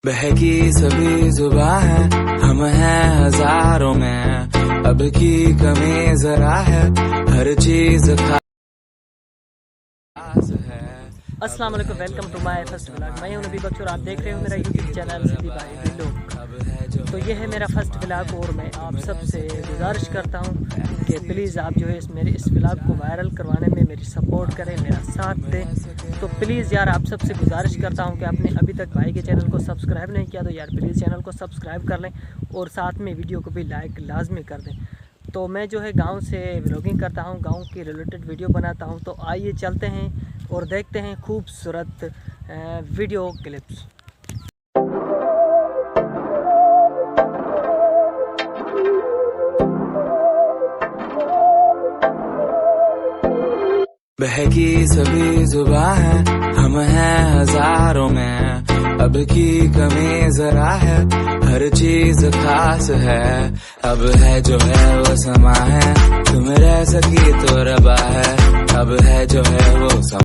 बहकी सभी जुबां है, हम हैं हजारों में, अब की कमी जरा है, हर चीज खास है। अस्सलाम वालेकुम, welcome to my first vlog. मैं हूं नबी बख्श और आप देख रहे हो मेरा यूट्यूब चैनल सिद्धि भाई व्लॉग। तो ये है मेरा फर्स्ट व्लॉग और मैं आप सबसे गुजारिश करता हूं कि प्लीज़ आप जो है मेरे इस व्लॉग को वायरल करवाने में मेरी सपोर्ट करें, मेरा साथ दें। तो प्लीज़ यार आप सबसे गुजारिश करता हूं कि आपने अभी तक भाई के चैनल को सब्सक्राइब नहीं किया तो यार प्लीज़ चैनल को सब्सक्राइब कर लें और साथ में वीडियो को भी लाइक लाजमी कर दें। तो मैं जो है गांव से व्लॉगिंग करता हूं, गांव की रिलेटेड वीडियो बनाता हूं। तो आइए चलते हैं और देखते हैं खूबसूरत वीडियो क्लिप्स। बहकी सभी जुबां है, हम हैं हजारों में, अब की कमी जरा है, हर चीज खास है। अब है जो है वो समा है, तुम रह सकी तो रबा है, अब है जो है वो समा